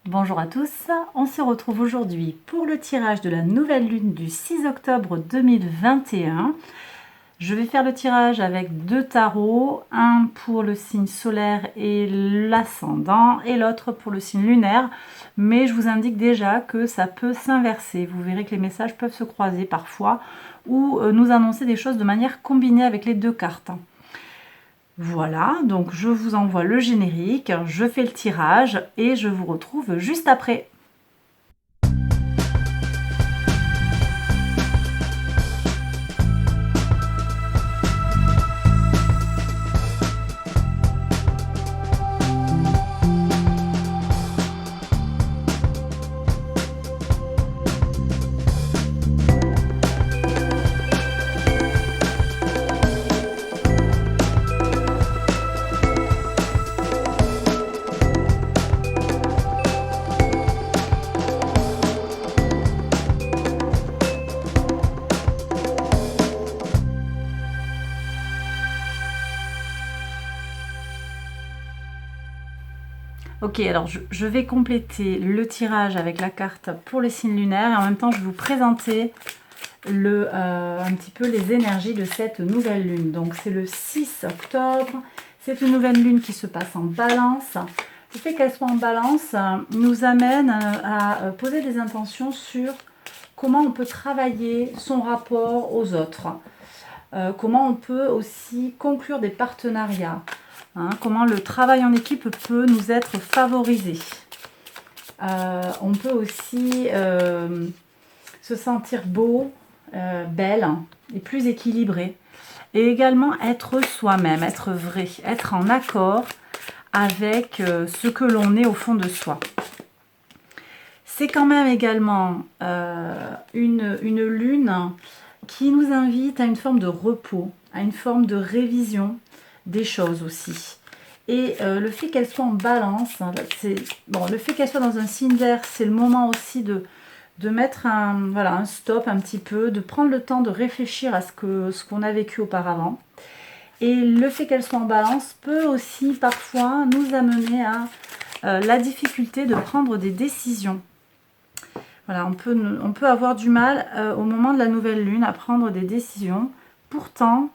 Bonjour à tous, on se retrouve aujourd'hui pour le tirage de la nouvelle lune du 6 octobre 2021. Je vais faire le tirage avec deux tarots, un pour le signe solaire et l'ascendant et l'autre pour le signe lunaire, mais je vous indique déjà que ça peut s'inverser. Vous verrez que les messages peuvent se croiser parfois ou nous annoncer des choses de manière combinée avec les deux cartes. Voilà, donc je vous envoie le générique, je fais le tirage et je vous retrouve juste après. Ok, alors je vais compléter le tirage avec la carte pour les signes lunaires et en même temps je vais vous présenter un petit peu les énergies de cette nouvelle lune. Donc c'est le 6 octobre, c'est une nouvelle lune qui se passe en balance. Le fait qu'elle soit en balance nous amène à poser des intentions sur comment on peut travailler son rapport aux autres, comment on peut aussi conclure des partenariats. Comment le travail en équipe peut nous être favorisé. On peut aussi se sentir beau, belle et plus équilibré. Et également être soi-même, être vrai, être en accord avec ce que l'on est au fond de soi. C'est quand même également une lune qui nous invite à une forme de repos, à une forme de révision des choses aussi. Et le fait qu'elle soit en balance, le fait qu'elle soit dans un signe d'air, c'est le moment aussi de mettre un stop un petit peu, de prendre le temps de réfléchir à ce qu'on a vécu auparavant. Et le fait qu'elle soit en balance peut aussi parfois nous amener à la difficulté de prendre des décisions. Voilà, on peut avoir du mal au moment de la nouvelle lune à prendre des décisions. Pourtant,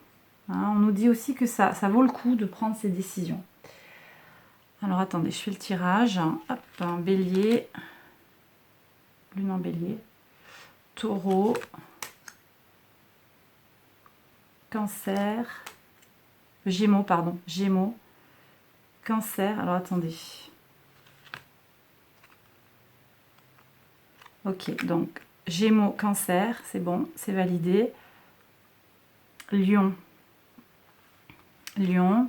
on nous dit aussi que ça vaut le coup de prendre ces décisions. Alors attendez, je fais le tirage. Hop, un bélier, lune en bélier, taureau, cancer, gémeaux, pardon, gémeaux, cancer. Alors attendez. Ok, donc gémeaux, cancer, c'est bon, c'est validé. Lion, lion,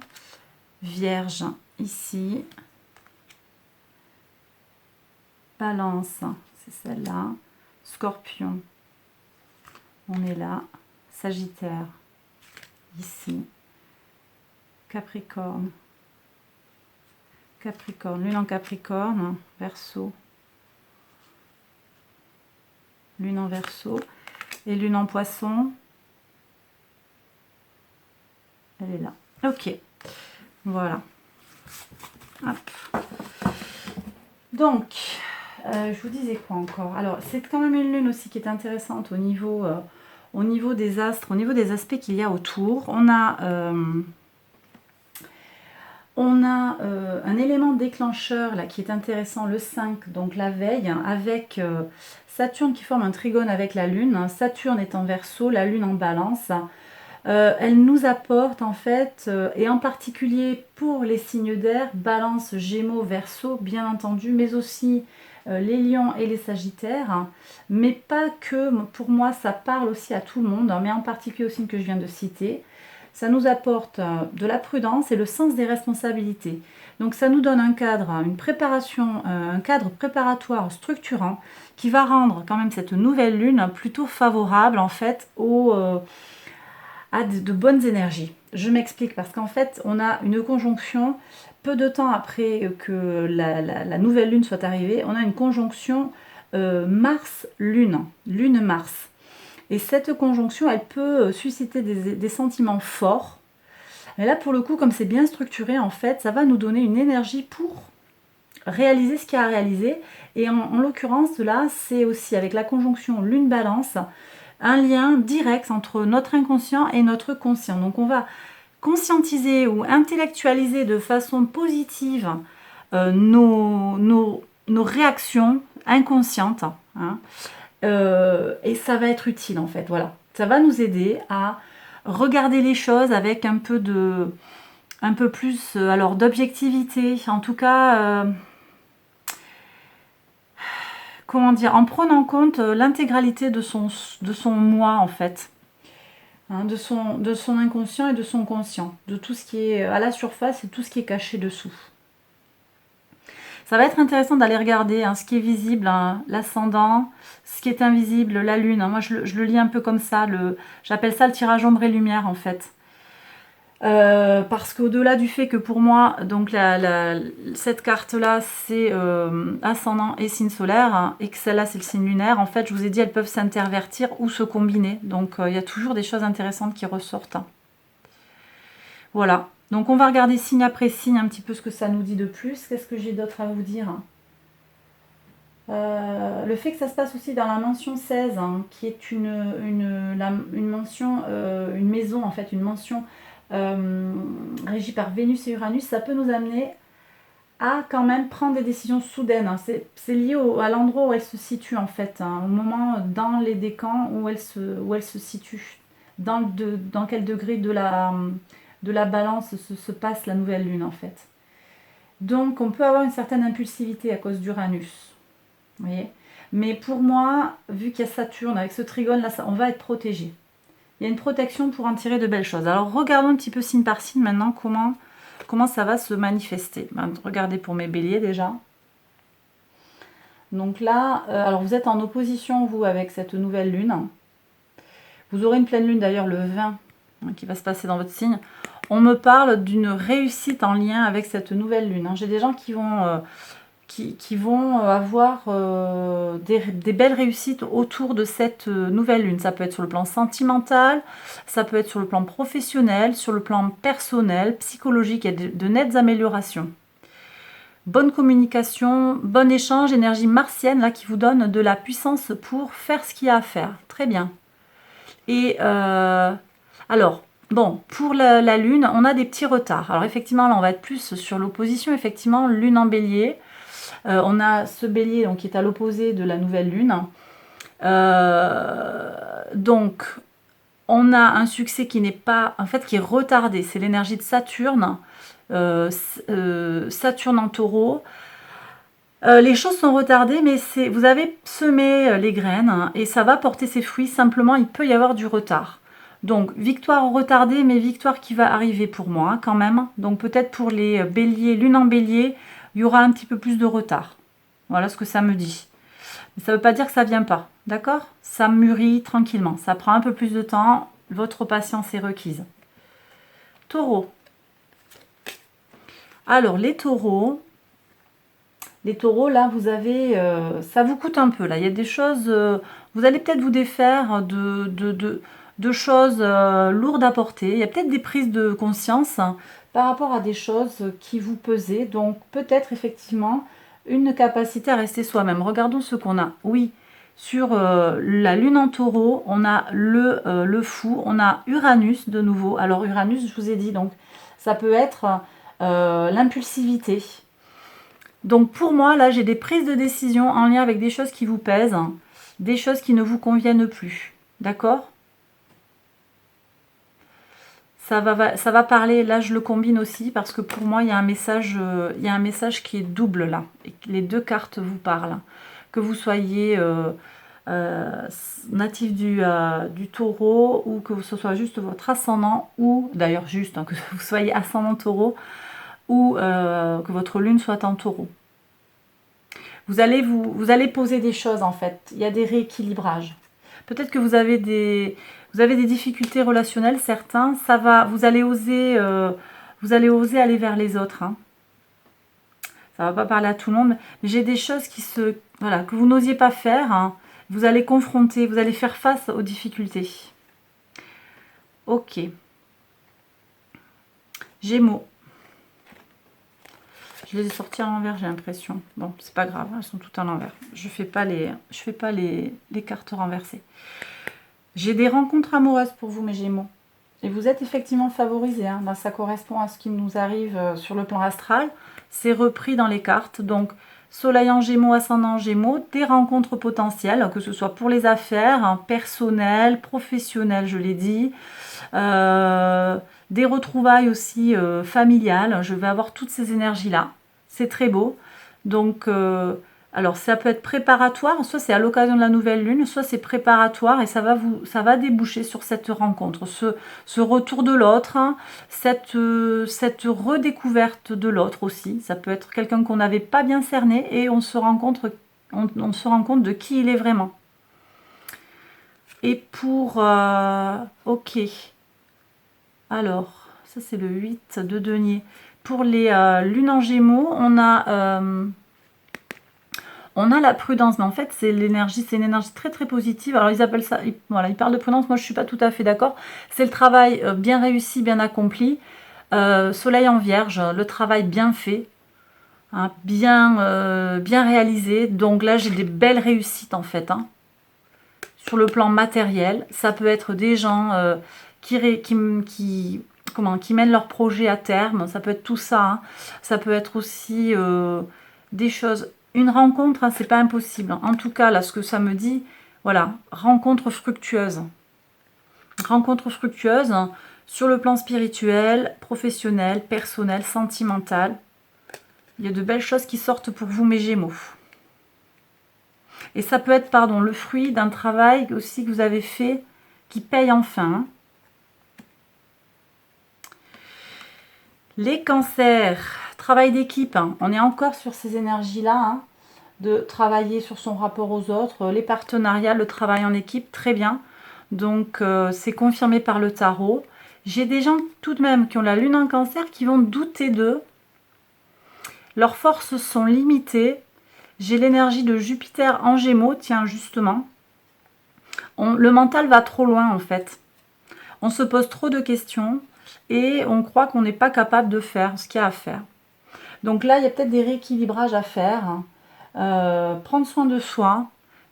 vierge, ici. Balance, c'est celle-là. Scorpion, on est là. Sagittaire, ici. Capricorne, Capricorne, lune en Capricorne, Verseau, lune en Verseau et lune en Poisson. Elle est là. Ok, voilà. Hop. Donc, je vous disais quoi encore? Alors, c'est quand même une lune aussi qui est intéressante au niveau des astres, au niveau des aspects qu'il y a autour. On a un élément déclencheur là qui est intéressant, le 5, donc la veille, avec Saturne qui forme un trigone avec la Lune. Saturne est en Verseau, la Lune en Balance. Elle nous apporte en fait, et en particulier pour les signes d'air, Balance, Gémeaux, Verseau, bien entendu, mais aussi les Lions et les Sagittaires. Mais pas que, pour moi ça parle aussi à tout le monde, mais en particulier aux signes que je viens de citer. Ça nous apporte de la prudence et le sens des responsabilités. Donc ça nous donne un cadre, une préparation, un cadre préparatoire structurant qui va rendre quand même cette nouvelle lune plutôt favorable en fait à de bonnes énergies. Je m'explique parce qu'en fait on a une conjonction peu de temps après que la nouvelle lune soit arrivée, on a une conjonction Mars-Lune, Lune-Mars. Et cette conjonction, elle peut susciter des sentiments forts. Mais là, pour le coup, comme c'est bien structuré, en fait, ça va nous donner une énergie pour réaliser ce qu'il y a à réaliser. Et en l'occurrence, là, c'est aussi avec la conjonction Lune-Balance, un lien direct entre notre inconscient et notre conscient. Donc on va conscientiser ou intellectualiser de façon positive nos réactions inconscientes. Hein. Et ça va être utile en fait. Voilà. Ça va nous aider à regarder les choses avec un peu plus alors d'objectivité. En tout cas... comment dire, en prenant en compte l'intégralité de son moi en fait, hein, de son inconscient et de son conscient, de tout ce qui est à la surface et tout ce qui est caché dessous. Ça va être intéressant d'aller regarder hein, ce qui est visible, hein, l'ascendant, ce qui est invisible, la lune. Hein. Moi je le lis un peu comme ça, j'appelle ça le tirage ombre et lumière en fait. Parce qu'au-delà du fait que pour moi, donc cette carte-là, c'est ascendant et signe solaire, hein, et que celle-là, c'est le signe lunaire, en fait, je vous ai dit, elles peuvent s'intervertir ou se combiner. Donc, il y a toujours des choses intéressantes qui ressortent. Voilà. Donc, on va regarder signe après signe un petit peu ce que ça nous dit de plus. Qu'est-ce que j'ai d'autre à vous dire le fait que ça se passe aussi dans la mention 16, hein, qui est une mention, une maison, en fait, une mention régie par Vénus et Uranus, ça peut nous amener à quand même prendre des décisions soudaines. Hein. C'est lié à l'endroit où elle se situe en fait, hein, au moment dans les décans où elle se situe, dans quel degré de la balance se passe la nouvelle lune en fait. Donc on peut avoir une certaine impulsivité à cause d'Uranus, vous voyez. Mais pour moi, vu qu'il y a Saturne avec ce trigone là, on va être protégé. Il y a une protection pour en tirer de belles choses. Alors regardons un petit peu signe par signe maintenant comment ça va se manifester. Regardez pour mes béliers déjà. Donc là, alors vous êtes en opposition vous avec cette nouvelle lune. Vous aurez une pleine lune d'ailleurs le 20 hein, qui va se passer dans votre signe. On me parle d'une réussite en lien avec cette nouvelle lune. Hein. J'ai des gens qui vont avoir des belles réussites autour de cette nouvelle lune. Ça peut être sur le plan sentimental, ça peut être sur le plan professionnel, sur le plan personnel, psychologique, il y a de nettes améliorations. Bonne communication, bon échange, énergie martienne là qui vous donne de la puissance pour faire ce qu'il y a à faire. Très bien. Et alors, bon, pour la lune, on a des petits retards. Alors effectivement, là on va être plus sur l'opposition, effectivement, lune en bélier. On a ce bélier donc, qui est à l'opposé de la nouvelle lune. Donc, on a un succès qui n'est pas, en fait, qui est retardé. C'est l'énergie de Saturne. Saturne en taureau. Les choses sont retardées, mais vous avez semé les graines hein, et ça va porter ses fruits. Simplement, il peut y avoir du retard. Donc, victoire retardée, mais victoire qui va arriver pour moi hein, quand même. Donc, peut-être pour les béliers, lune en bélier, il y aura un petit peu plus de retard. Voilà ce que ça me dit. Mais ça ne veut pas dire que ça ne vient pas, d'accord? Ça mûrit tranquillement. Ça prend un peu plus de temps. Votre patience est requise. Taureau. Alors, les taureaux, là, vous avez... ça vous coûte un peu, là. Il y a des choses... vous allez peut-être vous défaire de choses lourdes à porter. Il y a peut-être des prises de conscience par rapport à des choses qui vous pesaient. Donc, peut-être, effectivement... une capacité à rester soi-même. Regardons ce qu'on a. Oui, sur la lune en taureau, on a le fou, on a Uranus de nouveau. Alors Uranus, je vous ai dit, donc ça peut être l'impulsivité. Donc pour moi, là, j'ai des prises de décision en lien avec des choses qui vous pèsent, des choses qui ne vous conviennent plus. D'accord ? Ça va parler, là je le combine aussi parce que pour moi il y a un message qui est double là. Et les deux cartes vous parlent. Que vous soyez natif du taureau ou que ce soit juste votre ascendant ou d'ailleurs juste hein, que vous soyez ascendant taureau ou que votre lune soit en taureau. Vous allez poser des choses en fait. Il y a des rééquilibrages. Peut-être que vous avez des difficultés relationnelles, certains. Vous allez oser aller vers les autres. Hein. Ça ne va pas parler à tout le monde. Mais j'ai des choses que vous n'osiez pas faire. Hein. Vous allez confronter, vous allez faire face aux difficultés. Ok. Gémeaux. Je Je les ai sortis à l'envers, j'ai l'impression. Bon, c'est pas grave, elles sont toutes à l'envers. Je fais pas les cartes renversées. J'ai des rencontres amoureuses pour vous, mes Gémeaux. Et vous êtes effectivement favorisés. Hein. Là, ça correspond à ce qui nous arrive sur le plan astral. C'est repris dans les cartes. Donc, Soleil en Gémeaux, ascendant en Gémeaux, des rencontres potentielles, que ce soit pour les affaires, hein, personnelles, professionnelles, je l'ai dit. Des retrouvailles aussi familiales. Je vais avoir toutes ces énergies-là. C'est très beau. Donc, alors ça peut être préparatoire, soit c'est à l'occasion de la nouvelle lune, soit c'est préparatoire et ça va déboucher sur cette rencontre, ce retour de l'autre, hein, cette redécouverte de l'autre aussi. Ça peut être quelqu'un qu'on n'avait pas bien cerné et on se rend compte de qui il est vraiment. Et pour... ok. Alors, ça c'est le 8 de denier. Pour les lunes en Gémeaux, on a la prudence, mais en fait, c'est une énergie très très positive. Alors, ils appellent ça, voilà, ils parlent de prudence, moi je ne suis pas tout à fait d'accord. C'est le travail bien réussi, bien accompli. Soleil en Vierge, le travail bien fait, hein, bien réalisé. Donc là, j'ai des belles réussites en fait. Hein. Sur le plan matériel, ça peut être des gens qui mènent leur projet à terme. Ça peut être tout ça. Hein. Ça peut être aussi des choses... Une rencontre, hein, c'est pas impossible. En tout cas, là, ce que ça me dit, voilà, rencontre fructueuse. Rencontre fructueuse hein, sur le plan spirituel, professionnel, personnel, sentimental. Il y a de belles choses qui sortent pour vous, mes Gémeaux. Et ça peut être, pardon, le fruit d'un travail aussi que vous avez fait qui paye enfin. Hein. Les cancers, travail d'équipe, hein. On est encore sur ces énergies-là, hein, de travailler sur son rapport aux autres, les partenariats, le travail en équipe, très bien. Donc, c'est confirmé par le tarot. J'ai des gens tout de même qui ont la lune en cancer qui vont douter d'eux. Leurs forces sont limitées. J'ai l'énergie de Jupiter en Gémeaux, tiens, justement. Le mental va trop loin, en fait. On se pose trop de questions. Et on croit qu'on n'est pas capable de faire ce qu'il y a à faire. Donc là, il y a peut-être des rééquilibrages à faire. Prendre soin de soi.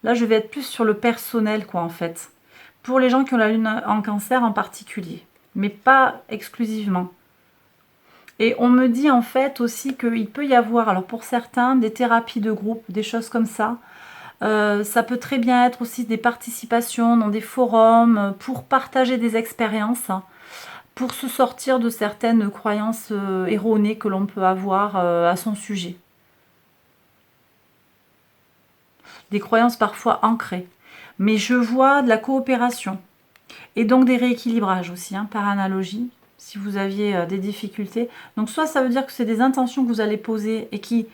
Là, je vais être plus sur le personnel, quoi, en fait. Pour les gens qui ont la lune en cancer en particulier. Mais pas exclusivement. Et on me dit, en fait, aussi qu'il peut y avoir, alors pour certains, des thérapies de groupe, des choses comme ça. Ça peut très bien être aussi des participations dans des forums pour partager des expériences. Pour se sortir de certaines croyances erronées que l'on peut avoir à son sujet. Des croyances parfois ancrées. Mais je vois de la coopération. Et donc des rééquilibrages aussi, hein, par analogie, si vous aviez des difficultés. Donc soit ça veut dire que c'est des intentions que vous allez poser et qui,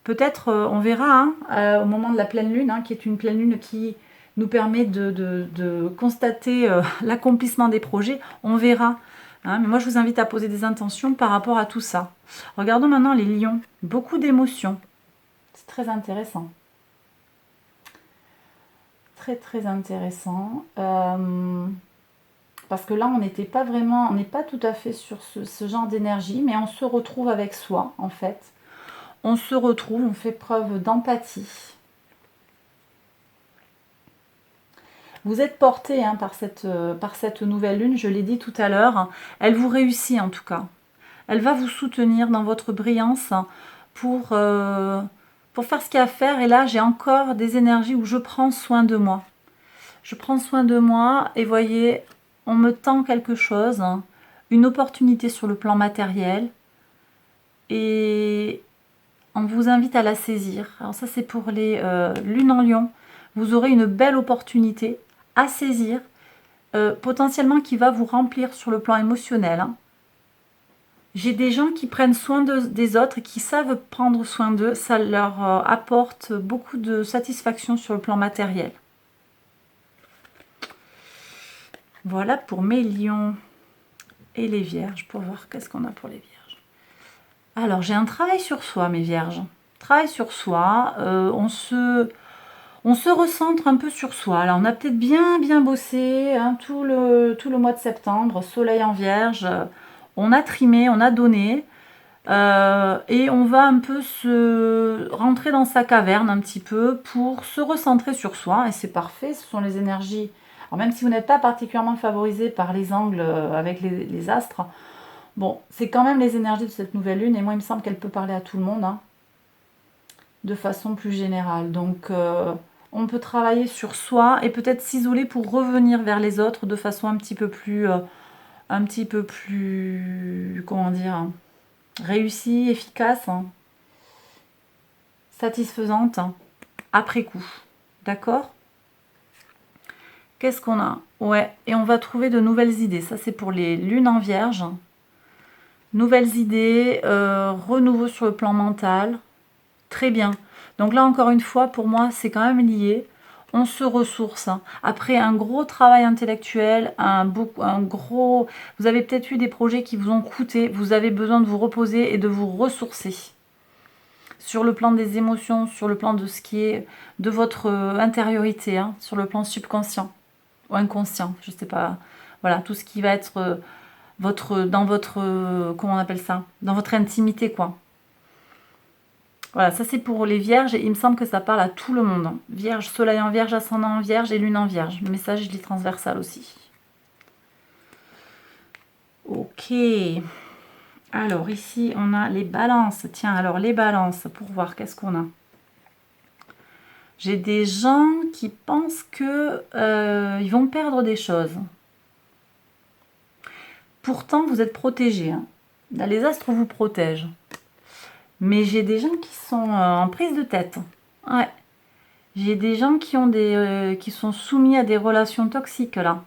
peut-être, on verra hein, au moment de la pleine lune, hein, qui est une pleine lune qui nous permet de constater l'accomplissement des projets. On verra. Hein, mais moi, je vous invite à poser des intentions par rapport à tout ça. Regardons maintenant les lions. Beaucoup d'émotions. C'est très intéressant. Très, très intéressant. Parce que là, on n'est pas tout à fait sur ce genre d'énergie, mais on se retrouve avec soi, en fait. On se retrouve, on fait preuve d'empathie. Vous êtes porté hein, par cette nouvelle lune, je l'ai dit tout à l'heure. Elle vous réussit en tout cas. Elle va vous soutenir dans votre brillance pour faire ce qu'il y a à faire. Et là, j'ai encore des énergies où je prends soin de moi. Je prends soin de moi et voyez, on me tend quelque chose, hein, une opportunité sur le plan matériel. Et on vous invite à la saisir. Alors ça, c'est pour les lunes en lion. Vous aurez une belle opportunité à saisir, potentiellement qui va vous remplir sur le plan émotionnel. Hein. J'ai des gens qui prennent soin des autres et qui savent prendre soin d'eux. Ça leur apporte beaucoup de satisfaction sur le plan matériel. Voilà pour mes lions et les vierges. Pour voir qu'est-ce qu'on a pour les vierges. Alors, j'ai un travail sur soi, mes vierges. Travail sur soi. On se recentre un peu sur soi. Là, on a peut-être bien bossé hein, tout le mois de septembre, soleil en vierge. On a trimé, on a donné. Et on va un peu se rentrer dans sa caverne un petit peu pour se recentrer sur soi. Et c'est parfait, ce sont les énergies. Alors même si vous n'êtes pas particulièrement favorisé par les angles avec les astres, bon, c'est quand même les énergies de cette nouvelle lune. Et moi, il me semble qu'elle peut parler à tout le monde, hein, de façon plus générale. Donc, on peut travailler sur soi et peut-être s'isoler pour revenir vers les autres de façon un petit peu plus, comment dire, hein, réussie, efficace, hein, satisfaisante, hein, après coup. D'accord? Qu'est-ce qu'on a? Ouais, et on va trouver de nouvelles idées. Ça, c'est pour les lunes en vierge. Nouvelles idées, renouveau sur le plan mental. Très bien. Donc là, encore une fois, pour moi, c'est quand même lié. On se ressource. Après un gros travail intellectuel, un gros... Vous avez peut-être eu des projets qui vous ont coûté. Vous avez besoin de vous reposer et de vous ressourcer. Sur le plan des émotions, sur le plan de ce qui est de votre intériorité, hein, sur le plan subconscient ou inconscient, je ne sais pas. Voilà, tout ce qui va être dans votre... comment on appelle ça? Dans votre intimité, quoi. Voilà, ça c'est pour les vierges et il me semble que ça parle à tout le monde. Vierge, soleil en vierge, ascendant en vierge et lune en vierge. Le message, je lis transversal aussi. Ok. Alors ici, on a les balances. Tiens, alors les balances, pour voir qu'est-ce qu'on a. J'ai des gens qui pensent que ils vont perdre des choses. Pourtant, vous êtes protégés. Hein. Là, les astres vous protègent. Mais j'ai des gens qui sont en prise de tête. Ouais. J'ai des gens qui ont qui sont soumis à des relations toxiques là.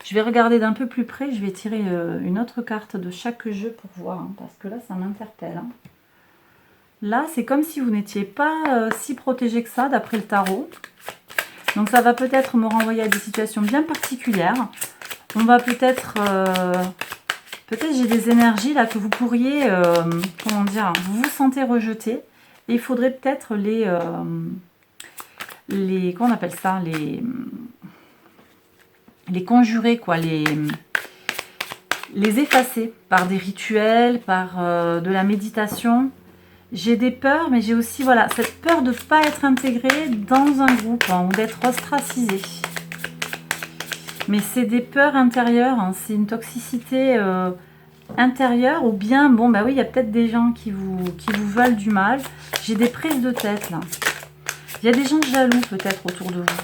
Je vais regarder d'un peu plus près. Je vais tirer une autre carte de chaque jeu pour voir. Hein, parce que là, ça m'interpelle. Hein. Là, c'est comme si vous n'étiez pas si protégé que ça, d'après le tarot. Donc, ça va peut-être me renvoyer à des situations bien particulières. On va peut-être... peut-être j'ai des énergies là que vous pourriez... comment dire? Vous vous sentez rejeté. Et il faudrait peut-être comment on appelle ça? Les conjurer, quoi. Les effacer par des rituels, par de la méditation. J'ai des peurs, mais j'ai aussi, voilà, cette peur de ne pas être intégrée dans un groupe, hein, ou d'être ostracisée. Mais c'est des peurs intérieures, hein, c'est une toxicité intérieure, ou bien, bon, bah oui, il y a peut-être des gens qui vous veulent du mal. J'ai des prises de tête, là. Il y a des gens jaloux, peut-être, autour de vous.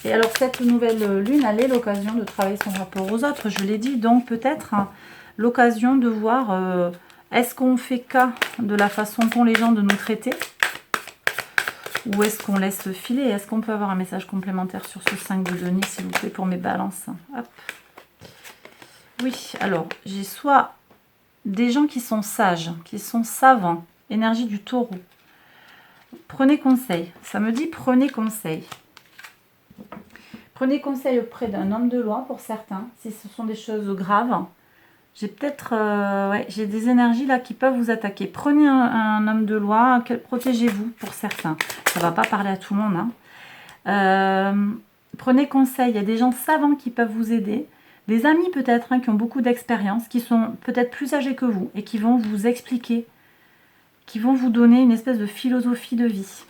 Et alors, cette nouvelle lune, elle est l'occasion de travailler son rapport aux autres, je l'ai dit. Donc, peut-être hein, l'occasion de voir, est-ce qu'on fait cas de la façon qu'ont les gens de nous traiter? Ou est-ce qu'on laisse filer? Est-ce qu'on peut avoir un message complémentaire sur ce 5 de denier, s'il vous plaît, pour mes balances? Hop. Oui, alors, j'ai soit des gens qui sont sages, qui sont savants, énergie du taureau. Prenez conseil. Ça me dit prenez conseil. Prenez conseil auprès d'un homme de loi pour certains, si ce sont des choses graves. J'ai peut-être, ouais, j'ai des énergies là qui peuvent vous attaquer. Prenez un homme de loi, protégez-vous pour certains. Ça ne va pas parler à tout le monde. Hein. Prenez conseil, il y a des gens savants qui peuvent vous aider. Des amis peut-être hein, qui ont beaucoup d'expérience, qui sont peut-être plus âgés que vous et qui vont vous expliquer, qui vont vous donner une espèce de philosophie de vie.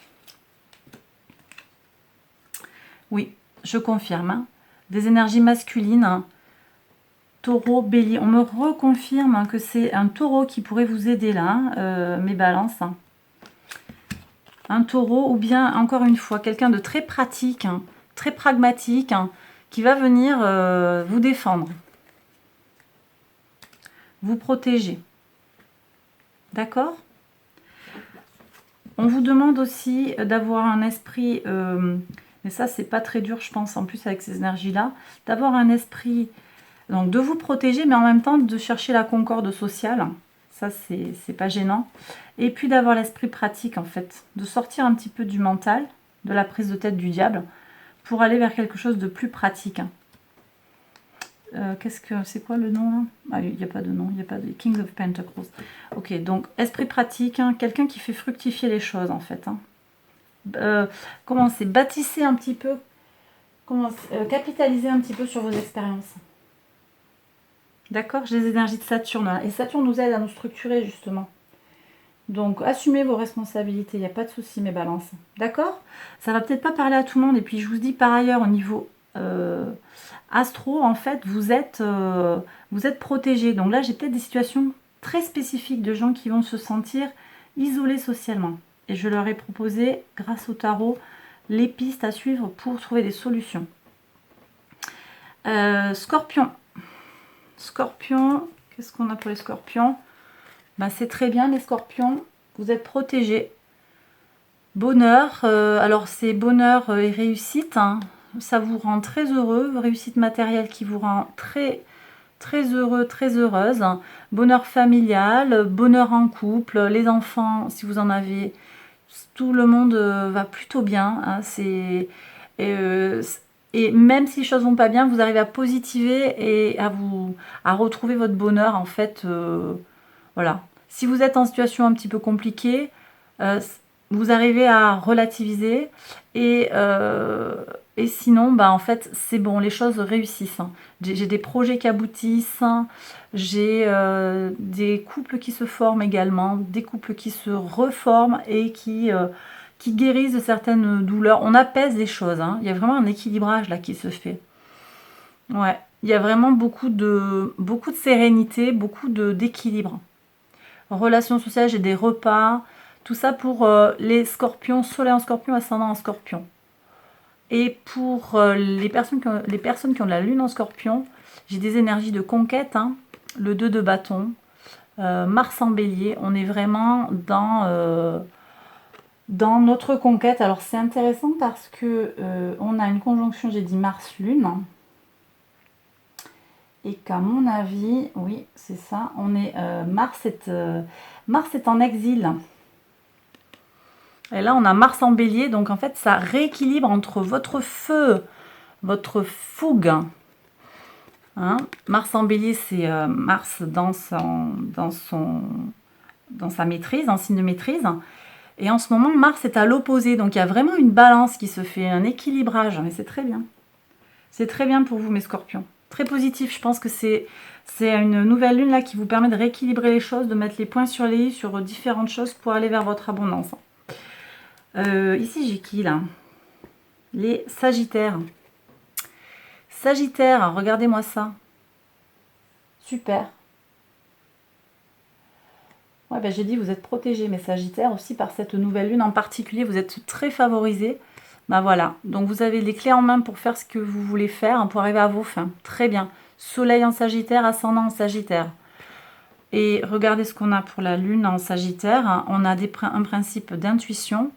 Oui, je confirme. Hein. Des énergies masculines. Hein. Taureau, bélier. On me reconfirme hein, que c'est un taureau qui pourrait vous aider là, hein, mes balances. Hein. Un taureau ou bien, encore une fois, quelqu'un de très pratique, hein, très pragmatique, hein, qui va venir vous défendre, vous protéger. D'accord? On vous demande aussi d'avoir un esprit, mais ça c'est pas très dur je pense, en plus avec ces énergies-là, d'avoir un esprit... Donc de vous protéger, mais en même temps de chercher la concorde sociale. Ça, c'est pas gênant. Et puis d'avoir l'esprit pratique, en fait. De sortir un petit peu du mental, de la prise de tête du diable, pour aller vers quelque chose de plus pratique. C'est quoi le nom là? Ah, il n'y a pas de nom, il n'y a pas de King of Pentacles. Ok, donc esprit pratique, hein, quelqu'un qui fait fructifier les choses, en fait. Hein. Commencez, bâtissez un petit peu, capitalisez un petit peu sur vos expériences. D'accord? J'ai les énergies de Saturne. Hein. Et Saturne nous aide à nous structurer, justement. Donc, assumez vos responsabilités. Il n'y a pas de souci, mes balances. D'accord? Ça va peut-être pas parler à tout le monde. Et puis, je vous dis par ailleurs, au niveau astro, en fait, vous êtes protégés. Donc là, j'ai peut-être des situations très spécifiques de gens qui vont se sentir isolés socialement. Et je leur ai proposé, grâce au tarot, les pistes à suivre pour trouver des solutions. Scorpion. Scorpion, qu'est-ce qu'on a pour les scorpions? Ben, c'est très bien les scorpions, vous êtes protégés. Bonheur, alors c'est bonheur et réussite, hein. Ça vous rend très heureux, réussite matérielle qui vous rend très heureux, très heureuse. Bonheur familial, bonheur en couple, les enfants, si vous en avez, tout le monde va plutôt bien. Hein. Et même si les choses vont pas bien, vous arrivez à positiver et à retrouver votre bonheur en fait. Voilà. Si vous êtes en situation un petit peu compliquée, vous arrivez à relativiser et sinon, bah, en fait, c'est bon, les choses réussissent. Hein. J'ai des projets qui aboutissent, hein. J'ai des couples qui se forment également, des couples qui se reforment et qui guérissent de certaines douleurs. On apaise les choses. Hein. Il y a vraiment un équilibrage là qui se fait. Ouais, il y a vraiment beaucoup de sérénité, beaucoup d'équilibre. Relations sociales, j'ai des repas, tout ça pour les scorpions, soleil en scorpion, ascendant en scorpion. Et pour les personnes qui ont de la lune en scorpion, j'ai des énergies de conquête, hein, le 2 de bâton, Mars en bélier, on est vraiment dans notre conquête. Alors c'est intéressant parce que on a une conjonction, j'ai dit Mars-Lune, et qu'à mon avis, oui, c'est ça, on est Mars est en exil. Et là, on a Mars en bélier, donc en fait, ça rééquilibre entre votre feu, votre fougue. Hein, Mars en bélier, c'est Mars dans sa maîtrise, en signe de maîtrise. Et en ce moment, Mars est à l'opposé, donc il y a vraiment une balance qui se fait, un équilibrage, mais c'est très bien. C'est très bien pour vous, mes scorpions. Très positif, je pense que c'est une nouvelle lune là qui vous permet de rééquilibrer les choses, de mettre les points sur les i sur différentes choses pour aller vers votre abondance. Ici, j'ai qui là? Les Sagittaires. Sagittaire, regardez-moi ça. Super. Ouais, ben j'ai dit, vous êtes protégés, mes Sagittaires, aussi par cette nouvelle lune en particulier. Vous êtes très favorisés. Ben voilà, donc vous avez les clés en main pour faire ce que vous voulez faire, hein, pour arriver à vos fins. Très bien. Soleil en Sagittaire, ascendant en Sagittaire. Et regardez ce qu'on a pour la lune en Sagittaire. On a un principe d'intuition.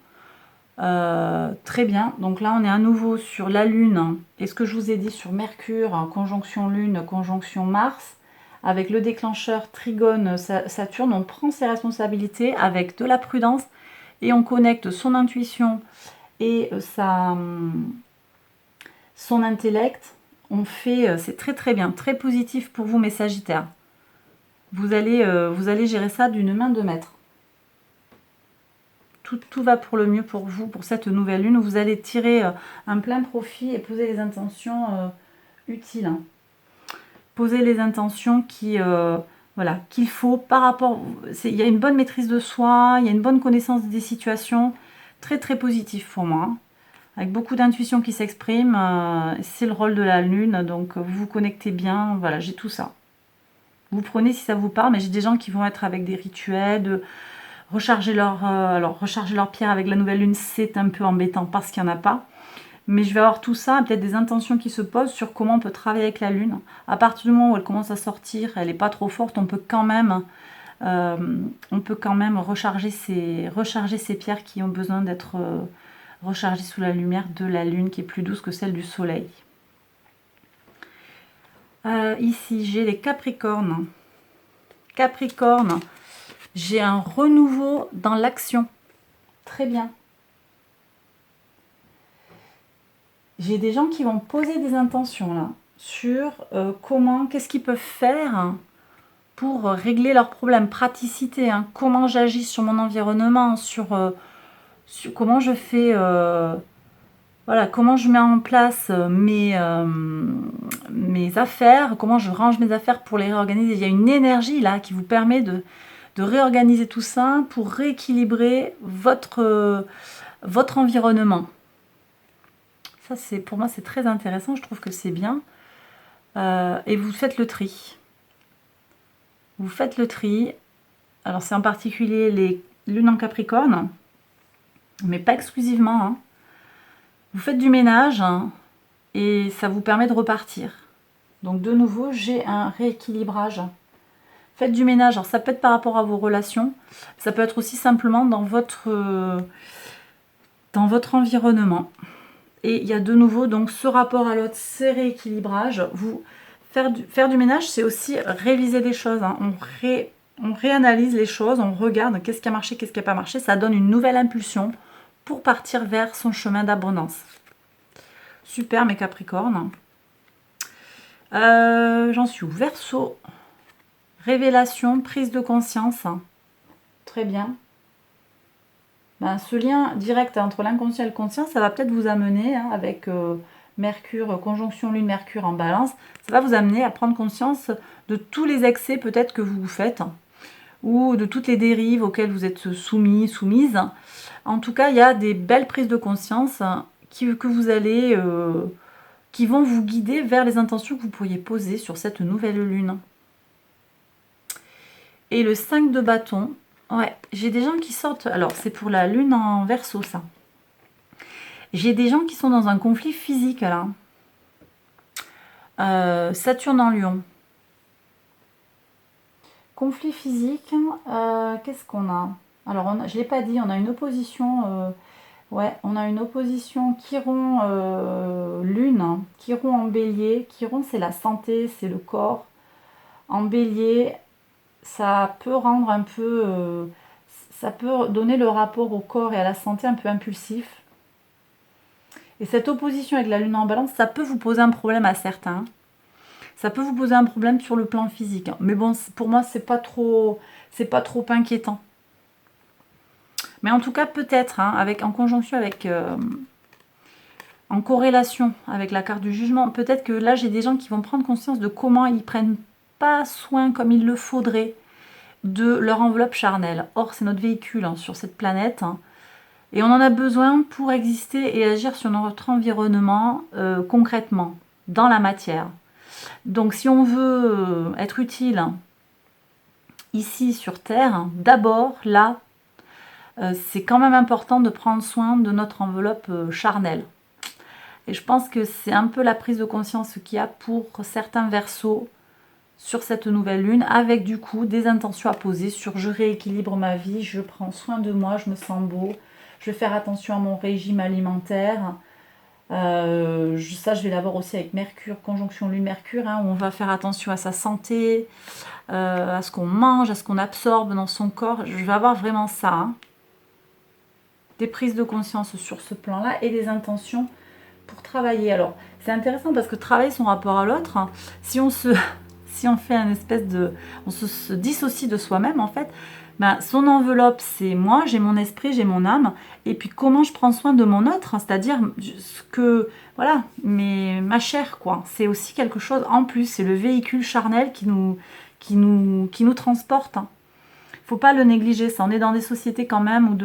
Très bien. Donc là, on est à nouveau sur la lune. Et ce que je vous ai dit sur Mercure, conjonction lune, conjonction Mars. Avec le déclencheur Trigone Saturne, on prend ses responsabilités avec de la prudence et on connecte son intuition et son intellect. On fait, c'est très très bien, très positif pour vous, mes Sagittaires. Vous allez gérer ça d'une main de maître. Tout va pour le mieux pour vous, pour cette nouvelle lune où vous allez tirer un plein profit et poser les intentions utiles. Hein. Poser les intentions qu'il faut par rapport... Il y a une bonne maîtrise de soi, il y a une bonne connaissance des situations. Très très positif pour moi. Hein. Avec beaucoup d'intuition qui s'exprime. C'est le rôle de la lune, donc vous vous connectez bien. Voilà, j'ai tout ça. Vous prenez si ça vous parle, mais j'ai des gens qui vont être avec des rituels, de recharger leur pierre avec la nouvelle lune, c'est un peu embêtant parce qu'il n'y en a pas. Mais je vais avoir tout ça, peut-être des intentions qui se posent sur comment on peut travailler avec la lune. À partir du moment où elle commence à sortir, elle n'est pas trop forte, on peut quand même recharger ces pierres qui ont besoin d'être rechargées sous la lumière de la lune qui est plus douce que celle du soleil. Ici, j'ai les Capricornes. Capricorne, j'ai un renouveau dans l'action. Très bien. J'ai des gens qui vont poser des intentions là sur qu'est-ce qu'ils peuvent faire pour régler leurs problèmes, praticité, hein, comment j'agis sur mon environnement, sur comment je fais Voilà, comment je mets en place mes affaires, comment je range mes affaires pour les réorganiser. Il y a une énergie là qui vous permet de réorganiser tout ça pour rééquilibrer votre environnement. Ça, pour moi, c'est très intéressant. Je trouve que c'est bien. Et vous faites le tri. Vous faites le tri. Alors, c'est en particulier les lunes en Capricorne, mais pas exclusivement. Hein. Vous faites du ménage hein, et ça vous permet de repartir. Donc, de nouveau, j'ai un rééquilibrage. Faites du ménage. Alors, ça peut être par rapport à vos relations. Ça peut être aussi simplement dans votre environnement. Et il y a de nouveau donc ce rapport à l'autre, ces rééquilibrages. Faire du ménage, c'est aussi réviser les choses. Hein. On réanalyse les choses, on regarde qu'est-ce qui a marché, qu'est-ce qui n'a pas marché. Ça donne une nouvelle impulsion pour partir vers son chemin d'abondance. Super mes Capricornes. J'en suis où? Verseau. Révélation, prise de conscience. Très bien. Ben, ce lien direct entre l'inconscient et le conscient, ça va peut-être vous amener, hein, avec Mercure, conjonction Lune-Mercure en balance, ça va vous amener à prendre conscience de tous les excès peut-être que vous faites, hein, ou de toutes les dérives auxquelles vous êtes soumis, soumise. En tout cas, il y a des belles prises de conscience qui vont vous guider vers les intentions que vous pourriez poser sur cette nouvelle lune. Et le 5 de bâton, ouais, j'ai des gens qui sortent, alors c'est pour la lune en Verseau ça. J'ai des gens qui sont dans un conflit physique là. Saturne en Lion. Conflit physique, qu'est-ce qu'on a? Alors je ne l'ai pas dit, on a une opposition, ouais, on a une opposition Chiron Lune, Chiron en Bélier. Chiron c'est la santé, c'est le corps. En Bélier, ça peut rendre un peu, ça peut donner le rapport au corps et à la santé un peu impulsif. Et cette opposition avec la lune en balance, ça peut vous poser un problème à certains. Ça peut vous poser un problème sur le plan physique. Mais bon, pour moi, c'est pas trop inquiétant. Mais en tout cas, peut-être, hein, en conjonction avec, en corrélation avec la carte du jugement, peut-être que là, j'ai des gens qui vont prendre conscience de comment ils prennent pas soin comme il le faudrait de leur enveloppe charnelle. Or, c'est notre véhicule hein, sur cette planète. Hein, et on en a besoin pour exister et agir sur notre environnement concrètement, dans la matière. Donc si on veut être utile ici sur Terre, d'abord là, c'est quand même important de prendre soin de notre enveloppe charnelle. Et je pense que c'est un peu la prise de conscience qu'il y a pour certains Verseaux sur cette nouvelle lune, avec du coup des intentions à poser sur je rééquilibre ma vie, je prends soin de moi, je me sens beau, je vais faire attention à mon régime alimentaire. Ça, je vais l'avoir aussi avec Mercure, conjonction Lune-Mercure, hein, où on va faire attention à sa santé, à ce qu'on mange, à ce qu'on absorbe dans son corps. Je vais avoir vraiment ça. Hein. Des prises de conscience sur ce plan-là et des intentions pour travailler. Alors, c'est intéressant parce que travailler son rapport à l'autre, hein, si on fait un espèce de... On se dissocie de soi-même, en fait, ben, son enveloppe, c'est moi, j'ai mon esprit, j'ai mon âme, et puis comment je prends soin de mon autre, hein, c'est-à-dire ce que, voilà, ma chair, quoi. C'est aussi quelque chose en plus, c'est le véhicule charnel qui nous transporte. Hein. Faut pas le négliger, ça. On est dans des sociétés quand même où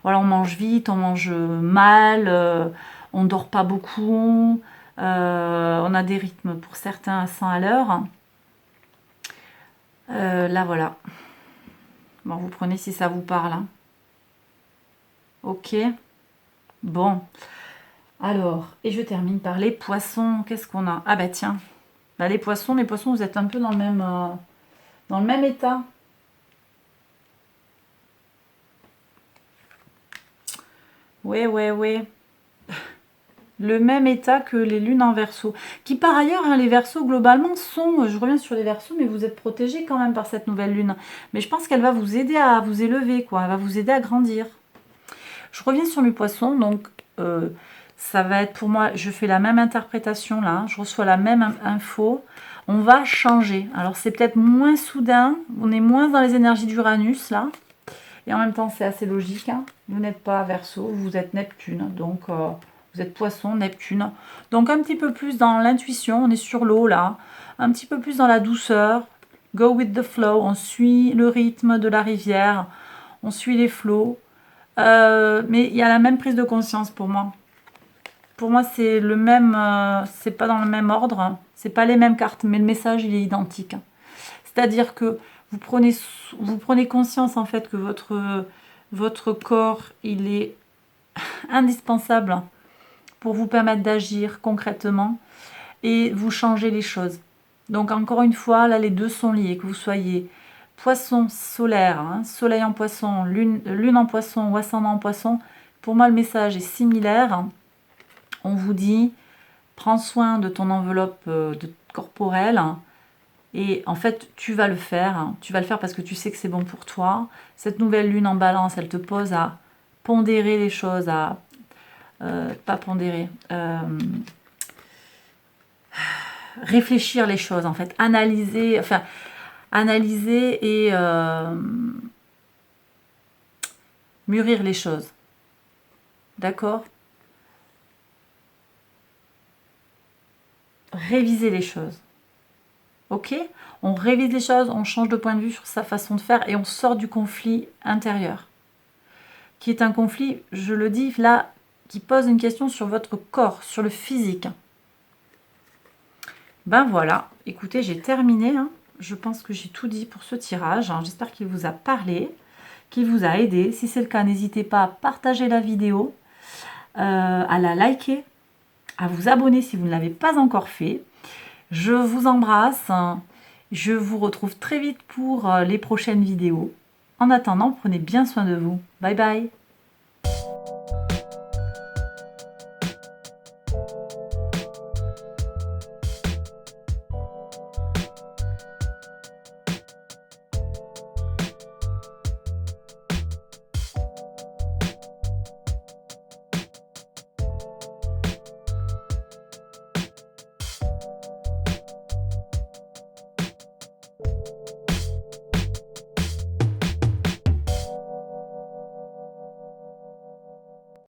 voilà, on mange vite, on mange mal, on dort pas beaucoup, on a des rythmes pour certains à 100 à l'heure. Là, voilà. Bon, vous prenez si ça vous parle. Hein. Ok. Bon. Alors, et je termine par les poissons. Qu'est-ce qu'on a? Ah bah tiens. Là, les poissons, vous êtes un peu dans le même état. Ouais. Le même état que les lunes en Verseau. Qui par ailleurs, hein, les Verseaux globalement sont, je reviens sur les Verseaux, mais vous êtes protégés quand même par cette nouvelle lune. Mais je pense qu'elle va vous aider à vous élever, quoi. Elle va vous aider à grandir. Je reviens sur mes poissons, donc ça va être pour moi, je fais la même interprétation là, je reçois la même info. On va changer. Alors c'est peut-être moins soudain, on est moins dans les énergies d'Uranus là. Et en même temps, c'est assez logique. Hein. Vous n'êtes pas Verseau, vous êtes Neptune. Donc, Vous êtes poisson, Neptune. Donc un petit peu plus dans l'intuition, on est sur l'eau là. Un petit peu plus dans la douceur. Go with the flow, on suit le rythme de la rivière. On suit les flots. Mais il y a la même prise de conscience pour moi. Pour moi, c'est le même, c'est pas dans le même ordre, c'est pas les mêmes cartes, mais le message il est identique. C'est-à-dire que vous prenez conscience en fait que votre corps il est indispensable pour vous permettre d'agir concrètement et vous changez les choses. Donc encore une fois, là les deux sont liés, que vous soyez poisson solaire, hein, soleil en poisson, lune en poisson ou ascendant en poisson, pour moi le message est similaire. On vous dit, prends soin de ton enveloppe corporelle et en fait, tu vas le faire. Tu vas le faire parce que tu sais que c'est bon pour toi. Cette nouvelle lune en balance, elle te pose à pondérer les choses, à... pas pondérer... réfléchir les choses, en fait. Analyser et mûrir les choses. D'accord ? Réviser les choses. Ok ? On révise les choses, on change de point de vue sur sa façon de faire et on sort du conflit intérieur. Qui est un conflit, je le dis là, qui pose une question sur votre corps, sur le physique. Ben voilà, écoutez, j'ai terminé. Hein. Je pense que j'ai tout dit pour ce tirage. Hein. J'espère qu'il vous a parlé, qu'il vous a aidé. Si c'est le cas, n'hésitez pas à partager la vidéo, à la liker, à vous abonner si vous ne l'avez pas encore fait. Je vous embrasse. Je vous retrouve très vite pour les prochaines vidéos. En attendant, prenez bien soin de vous. Bye bye.